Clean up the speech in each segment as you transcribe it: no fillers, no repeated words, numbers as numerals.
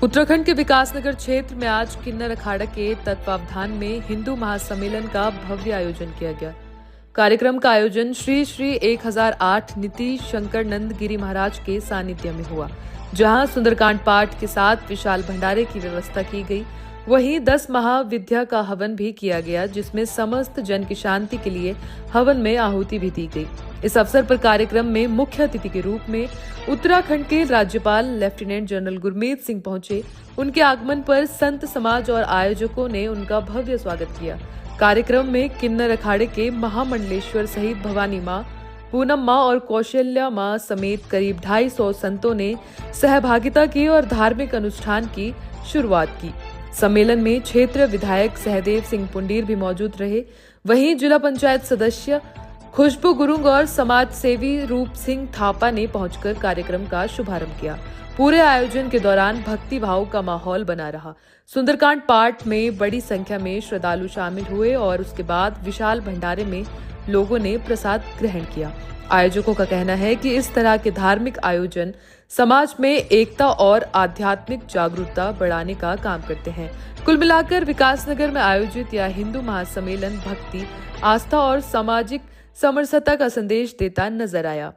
उत्तराखंड के विकासनगर क्षेत्र में आज किन्नर अखाड़ा के तत्वावधान में हिंदू महासम्मेलन का भव्य आयोजन किया गया। कार्यक्रम का आयोजन श्री श्री 1008 नीतीश शंकरानंद गिरी महाराज के सानिध्य में हुआ, जहां सुंदरकांड पाठ के साथ विशाल भंडारे की व्यवस्था की गई। वहीं 10 महाविद्या का हवन भी किया गया, जिसमें समस्त जन की शांति के लिए हवन में आहुति भी दी गई। इस अवसर पर कार्यक्रम में मुख्य अतिथि के रूप में उत्तराखंड के राज्यपाल लेफ्टिनेंट जनरल गुरमीत सिंह पहुंचे। उनके आगमन पर संत समाज और आयोजकों ने उनका भव्य स्वागत किया। कार्यक्रम में किन्नर अखाड़े के महामंडलेश्वर सहित भवानी मां, पूनम मां और कौशल्या मां समेत करीब 250 संतों ने सहभागिता की और धार्मिक अनुष्ठान की शुरुआत की। सम्मेलन में क्षेत्रीय विधायक सहदेव सिंह पुंडीर भी मौजूद रहे। वहीं जिला पंचायत सदस्य खुशबू गुरुंग और समाज सेवी रूप सिंह थापा ने पहुंचकर कार्यक्रम का शुभारंभ किया। पूरे आयोजन के दौरान भक्ति भाव का माहौल बना रहा। सुंदरकांड पाठ में बड़ी संख्या में श्रद्धालु शामिल हुए और उसके बाद विशाल भंडारे में लोगों ने प्रसाद ग्रहण किया। आयोजकों का कहना है कि इस तरह के धार्मिक आयोजन समाज में एकता और आध्यात्मिक जागरूकता बढ़ाने का काम करते हैं। कुल मिलाकर विकासनगर में आयोजित यह हिंदू महासम्मेलन भक्ति, आस्था और सामाजिक समरसता का संदेश देता नजर आया।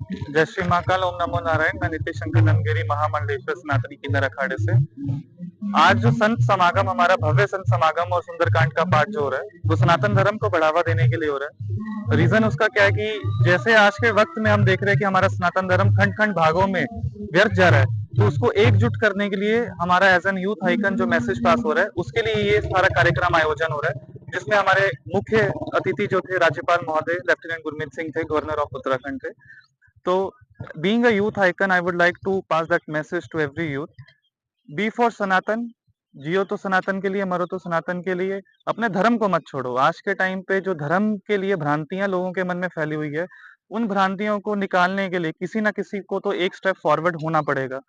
जय श्री महाकाल, ओम नमो नारायण। मैं नीतीश शंकरानंद गिरी महामंडलेश्वर सनातनी किन्नर अखाड़े से। आज जो संत समागम, हमारा भव्य संत समागम और सुंदरकांड का पाठ जो हो रहा है, वो सनातन धर्म को बढ़ावा देने के लिए हो रहा है। रीजन उसका क्या है कि जैसे आज के वक्त में हम देख रहे हैं कि हमारा सनातन धर्म खंड खंड भागों में व्यर्थ जा रहा है, तो उसको एकजुट करने के लिए हमारा एज एन यूथ आइकन जो मैसेज पास हो रहा है, उसके लिए ये सारा कार्यक्रम आयोजन हो रहा है, जिसमें हमारे मुख्य अतिथि जो थे राज्यपाल महोदय लेफ्टिनेंट गुरमीत सिंह थे, गवर्नर ऑफ उत्तराखंड थे। तो being a youth icon, I would like to pass that message to every youth. Be for सनातन, जियो तो सनातन के लिए, मरो तो सनातन के लिए। अपने धर्म को मत छोड़ो। आज के टाइम पे जो धर्म के लिए भ्रांतियां लोगों के मन में फैली हुई है, उन भ्रांतियों को निकालने के लिए किसी ना किसी को तो एक स्टेप फॉरवर्ड होना पड़ेगा।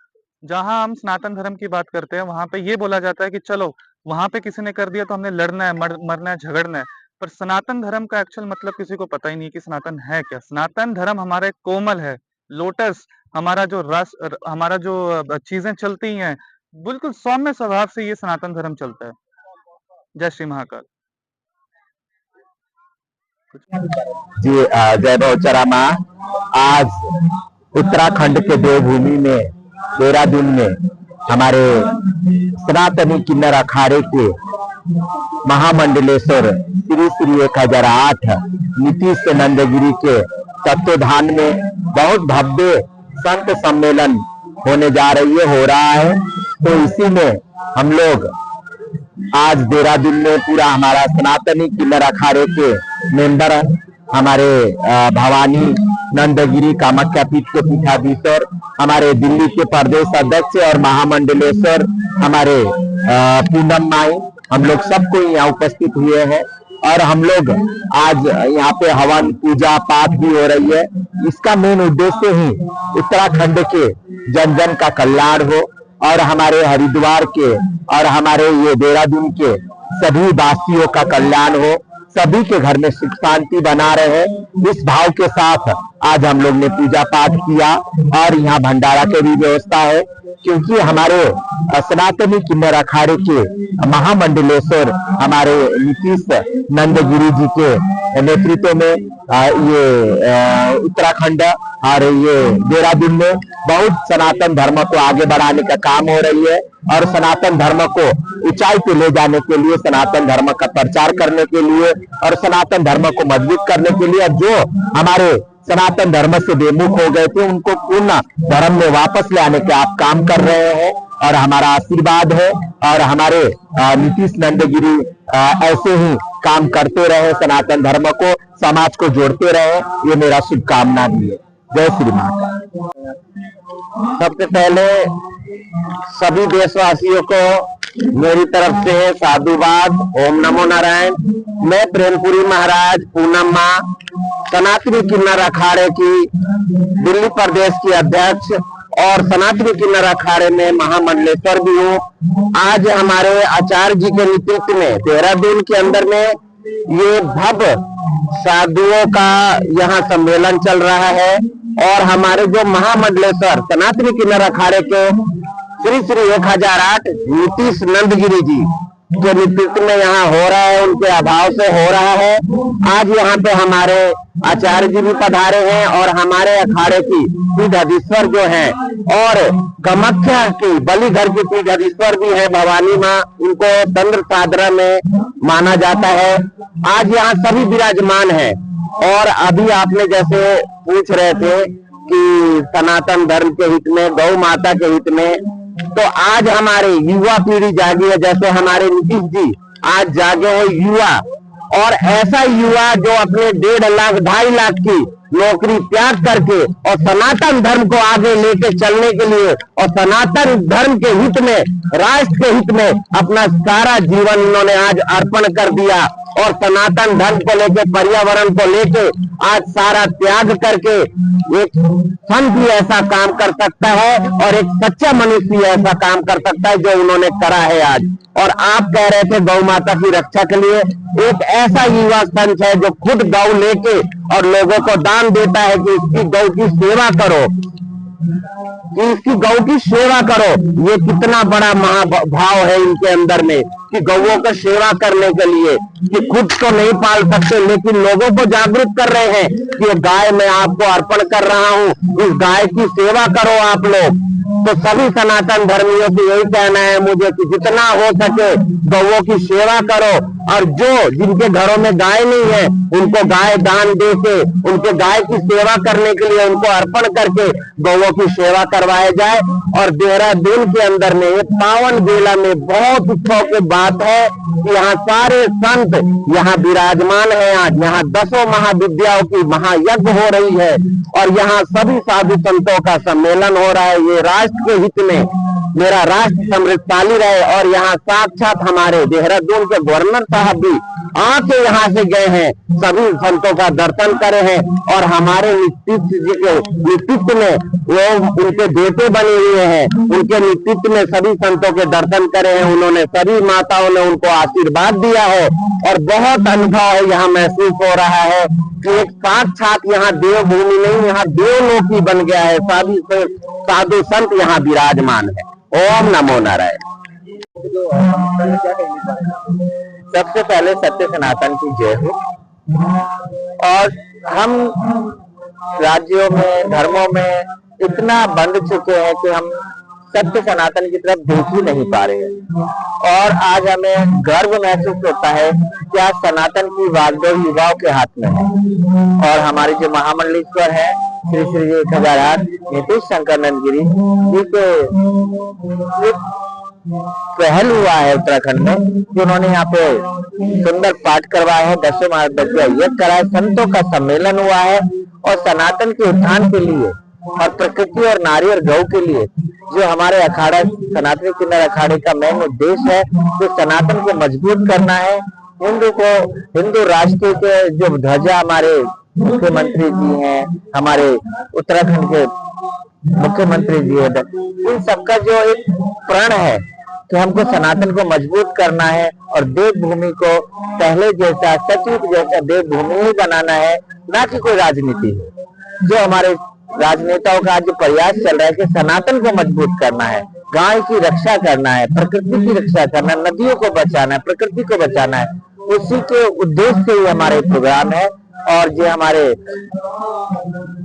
जहां हम सनातन धर्म की बात करते हैं, वहां पे ये बोला जाता है कि चलो वहां पे किसी ने कर दिया तो हमने लड़ना है, मरना है, झगड़ना है। पर सनातन धर्म का एक्चुअल मतलब किसी को पता ही नहीं कि सनातन है क्या। सनातन धर्म हमारा एक कोमल है, लोटस, हमारा जो रस, हमारा जो चीजें चलती हैं, बिल्कुल सौम्य स्वभाव से ये सनातन धर्म चलता है। जय श्री महाकाल। जी जय बहुचरा माँ। आज उत्तराखंड के देवभूमि में देहरादून में हमारे सनातनी किन्नर अखाड़े के महामंडलेश्वर श्री श्री 1008 नीतीश नंदगिरी के तत्वाधान में बहुत भव्य संत सम्मेलन होने जा रही है, हो रहा है। तो इसी में हम लोग आज देहरादून में पूरा हमारा सनातनी किन्नर अखाड़े के मेंबर हमारे भवानी नंदगिरी कामाख्या पीठ के पीठाधीश्वर, हमारे दिल्ली के प्रदेश अध्यक्ष और महामंडलेश्वर हमारे पूनम माई, हम लोग सबको यहाँ उपस्थित हुए हैं। और हम लोग आज यहाँ पे हवन पूजा पाठ भी हो रही है। इसका मेन उद्देश्य ही उत्तराखंड के जन जन का कल्याण हो और हमारे हरिद्वार के और हमारे ये देहरादून के सभी वासियों का कल्याण हो, सभी के घर में सुख शांति बना रहे। इस भाव के साथ आज हम लोग ने पूजा पाठ किया और यहाँ भंडारा की भी व्यवस्था है, क्योंकि हमारे सनातनी किन्नर अखाड़े के महामंडलेश्वर हमारे नीतीश नंदगिरी जी के नेतृत्व में ये उत्तराखंड और ये देहरादून में बहुत सनातन धर्म को आगे बढ़ाने का काम हो रही है और सनातन धर्म को ऊंचाई पे ले जाने के लिए, सनातन धर्म का प्रचार करने के लिए और सनातन धर्म को मजबूत करने के लिए जो हमारे सनातन धर्म से बेमुख हो गए थे, उनको पूर्ण धर्म में वापस ले आने के आप काम कर रहे हैं और हमारा आशीर्वाद है। और हमारे नीतीश नंदगिरी ऐसे ही काम करते रहे, सनातन धर्म को, समाज को जोड़ते रहे, ये मेरा शुभकामना भी है। जय श्री महाकाल। सबसे पहले सभी देशवासियों को मेरी तरफ से साधुवाद, ओम नमो नारायण। मैं प्रेमपुरी महाराज पूनम माँ, सनातनी किन्नर अखाड़े की दिल्ली प्रदेश की अध्यक्ष और सनातनी किन्नर अखाड़े में महामंडलेश्वर भी हूँ। आज हमारे आचार्य जी के नेतृत्व में देहरादून के अंदर में ये भव्य साधुओं का यहाँ सम्मेलन चल रहा है और हमारे जो महामंडलेश्वर सनातनी किन्नर अखाड़े के श्री श्री 1008 नीतीश नंदगिरी जी के नेतृत्व में यहाँ हो रहा है, उनके अभाव से हो रहा है। आज यहाँ पे हमारे आचार्य जी भी पधारे हैं और हमारे अखाड़े की पीठाधीश्वर जो है और कामाख्या की बलिघर की पीठाधीश्वर भी है भवानी माँ, उनको तंत्र साधना में माना जाता है। आज यहाँ सभी विराजमान है। और अभी आपने जैसे पूछ रहे थे कि सनातन धर्म के हित में, गौ माता के हित में, तो आज हमारे युवा पीढ़ी जागी है। जैसे हमारे नीतीश जी आज जागे हैं युवा, और ऐसा युवा जो अपने 1.5 लाख 2.5 लाख की नौकरी त्याग करके और सनातन धर्म को आगे लेके चलने के लिए और सनातन धर्म के हित में, राष्ट्र के हित में अपना सारा जीवन इन्होंने आज अर्पण कर दिया। और सनातन धर्म को लेके, पर्यावरण को लेके आज सारा त्याग करके एक संत ही ऐसा काम कर सकता है और एक सच्चा मनुष्य ऐसा काम कर सकता है जो उन्होंने करा है आज। और आप कह रहे थे गौ माता की रक्षा के लिए एक ऐसा युवा संत है जो खुद गौ लेके और लोगों को दान देता है कि इसकी गौ की सेवा करो, कि इसकी गौ की सेवा करो। ये कितना बड़ा महाभाव है इनके अंदर में कि गौओं का सेवा करने के लिए, कि खुद तो नहीं पाल सकते लेकिन लोगों को जागरूक कर रहे हैं कि ये गाय मैं आपको अर्पण कर रहा हूँ, इस गाय की सेवा करो आप लोग। तो सभी सनातन धर्मियों से यही कहना है मुझे कि जितना हो सके गौओं की सेवा करो, और जो जिनके घरों में गाय नहीं है उनको गाय दान दे के, उनके गाय की सेवा करने के लिए उनको अर्पण करके गौओं की सेवा करवाया जाए। और देहरादून के अंदर में पावन बेला में बहुत उत्सव की बात है कि यहाँ सारे संत यहाँ विराजमान है। आज यहाँ 10 महाविद्याओं की महायज्ञ हो रही है और यहाँ सभी साधु संतों का सम्मेलन हो रहा है। ये राष्ट्र के हित में, मेरा राष्ट्र समृद्धशाली रहे। और यहाँ साक्षात हमारे देहरादून के गवर्नर साहब भी आके यहाँ से गए हैं, सभी संतों का दर्शन करे हैं और हमारे नीतीश जी के नेतृत्व में वो उनके बेटे बने हुए हैं, उनके नेतृत्व में सभी संतों के दर्शन करे हैं। उन्होंने सभी माताओं ने उनको आशीर्वाद दिया है और बहुत अनुभव है यहाँ महसूस हो रहा है कि एक साक्षात यहाँ देवभूमि नहीं, यहाँ देवलोकी बन गया है। साधु संत यहाँ विराजमान है। ओम नमो नारायण। सबसे पहले सत्य सनातन की जय हो। और हम राज्यों में, धर्मों में इतना बंध चुके हैं कि हम सत्य सनातन की तरफ देख ही नहीं पा रहे हैं। और आज हमें गर्व महसूस होता है कि आज सनातन की वागडोर युवाओं के हाथ में है। और हमारे जो महामंडलेश्वर है श्री श्री 1008 नीतीश शंकर नंदगिरी जी के पहल हुआ है उत्तराखंड में कि उन्होंने यहाँ पे सुंदर पाठ करवाया है, 10 महाविद्या यज्ञ करा है, संतों का सम्मेलन हुआ है। और सनातन के उत्थान के लिए और प्रकृति और नारी और गौ के लिए जो हमारे अखाड़ा सनातनी किन्नर अखाड़े का मेन उद्देश्य है तो सनातन को मजबूत करना है। हिंदू राष्ट्र के जो ध्वजा हमारे मुख्यमंत्री जी हैं, हमारे उत्तराखंड के मुख्यमंत्री जी है, इन सबका जो एक प्रण है कि हमको सनातन को मजबूत करना है और देवभूमि को पहले जैसा, सचमुच जैसा देवभूमि ही बनाना है, ना कि कोई राजनीति है। जो हमारे राजनेताओं का जो प्रयास चल रहा है कि सनातन को मजबूत करना है, गाय की रक्षा करना है, प्रकृति की रक्षा करना है, नदियों को बचाना है, प्रकृति को बचाना है, उसी के उद्देश्य से ही हमारे प्रोग्राम है। और जो हमारे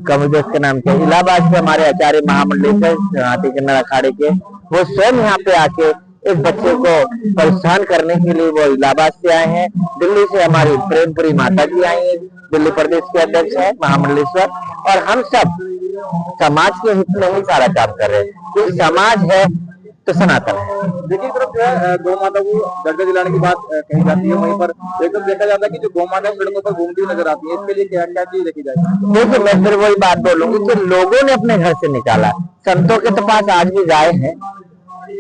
कमोदेश के नाम के इलाहाबाद से हमारे आचार्य महामंडलेश्वर सनातनी किन्नर अखाड़े के, वो स्वयं यहाँ पे आके इस बच्चे को प्रोत्साहन करने के लिए वो इलाहाबाद से आए हैं। दिल्ली से हमारी प्रेमपुरी माता जी आई है, दिल्ली प्रदेश के अध्यक्ष है महामंडलेश्वर। और हम सब समाज के हित में ही सारा काम कर रहे हैं क्योंकि समाज है तो सनातन है। देखिए तरफ गौ माता को दर्जा दिलाने की बात कही जाती है, वहीं पर एकदम देखा जाता है कि जो गौ माता सड़कों पर घूमती हुई नजर आती है, इसके लिए क्या क्या चीज देखी जाए? देखिए मैं फिर वही बात बोलूंगी कि लोगों ने अपने घर से निकाला, संतों के तो पास आज भी गाय है,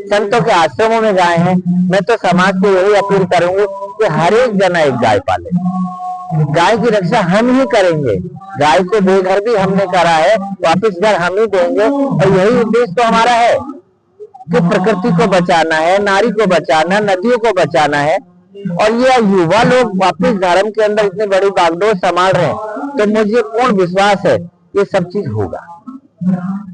संतों के आश्रमों में गाय हैं। मैं तो समाज को यही अपील करूंगी कि हर एक जना एक गाय पाले। गाय की रक्षा हम ही करेंगे, गाय को बेघर भी हमने करा है, वापस घर हम ही देंगे। और यही उद्देश्य तो हमारा है कि प्रकृति को बचाना है, नारी को बचाना, नदियों को बचाना है। और ये युवा लोग वापस धर्म के अंदर इतनी बड़ी बागडोर संभाल रहे हैं तो मुझे पूर्ण विश्वास है ये सब चीज होगा।